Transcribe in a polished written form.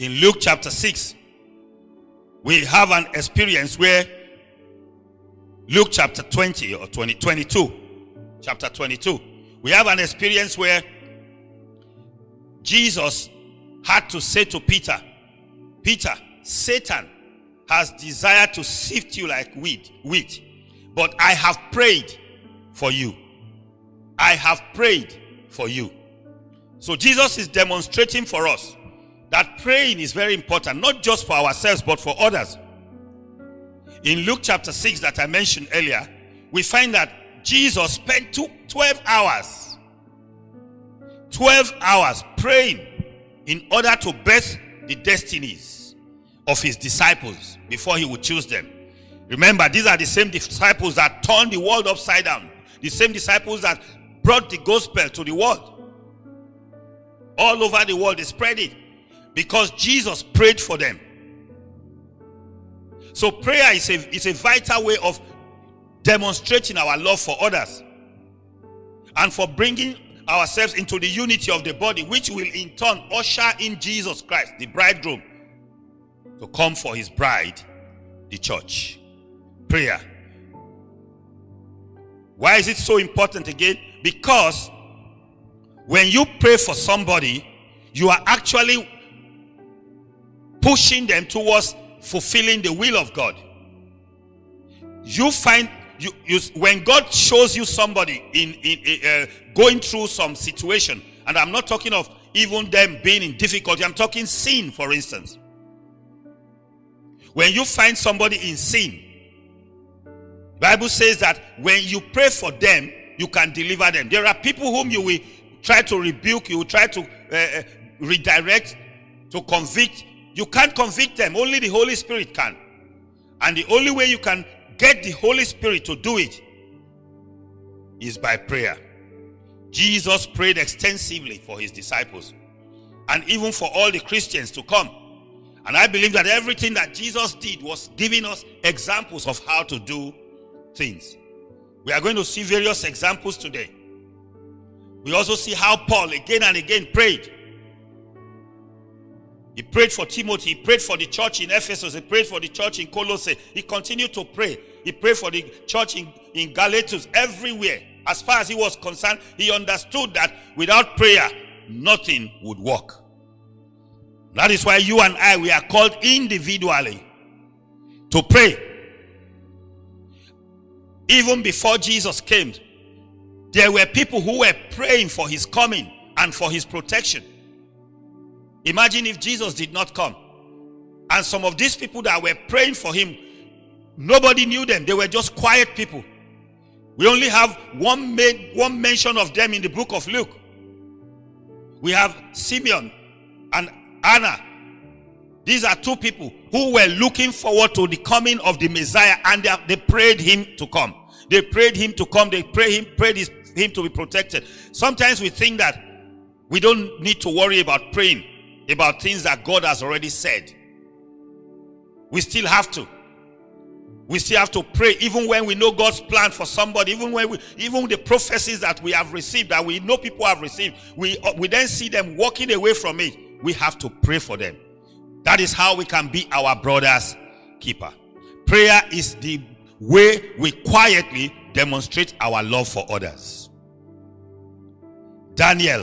In Luke chapter 6, we have an experience where Luke chapter 20 or 22, chapter 22, we have an experience where Jesus had to say to Peter, Peter, Satan has desired to sift you like wheat, but I have prayed for you. I have prayed for you. So Jesus is demonstrating for us that praying is very important, not just for ourselves, but for others. In Luke chapter 6 that I mentioned earlier, we find that Jesus spent 12 hours praying in order to birth the destinies of his disciples before he would choose them. Remember, these are the same disciples that turned the world upside down. The same disciples that brought the gospel to the world. All over the world, they spread it because Jesus prayed for them. So prayer is a vital way of demonstrating our love for others and for bringing ourselves into the unity of the body, which will in turn usher in Jesus Christ, the bridegroom, to come for his bride, the church. Prayer. Why is it so important again? Because when you pray for somebody, you are actually pushing them towards fulfilling the will of God. You find when God shows you somebody in going through some situation, and I'm not talking of even them being in difficulty, I'm talking sin, for instance. When you find somebody in sin, the Bible says that when you pray for them, you can deliver them. There are people whom you will try to rebuke, you will try to redirect, to convict. You can't convict them, only the Holy Spirit can. And the only way you can get the Holy Spirit to do it is by prayer. Jesus prayed extensively for his disciples and even for all the Christians to come. And I believe that everything that Jesus did was giving us examples of how to do things. We are going to see various examples today. We also see how Paul again and again prayed. He prayed for Timothy. He prayed for the church in Ephesus. He prayed for the church in Colossae. He continued to pray. He prayed for the church in Galatia. Everywhere. As far as he was concerned, he understood that without prayer, nothing would work. That is why you and I, we are called individually to pray. Even before Jesus came, there were people who were praying for his coming and for his protection. Imagine if Jesus did not come. And some of these people that were praying for him, nobody knew them. They were just quiet people. We only have one mention of them in the book of Luke. We have Simeon and Anna. These are two people who were looking forward to the coming of the Messiah, and they prayed him to come. They prayed him to come. They prayed him to be protected. Sometimes we think that we don't need to worry about praying about things that God has already said. We still have to. We still have to pray even when we know God's plan for somebody, even the prophecies that we have received, that we know people have received, we then see them walking away from it. We have to pray for them. That is how we can be our brother's keeper. Prayer is the way we quietly demonstrate our love for others. Daniel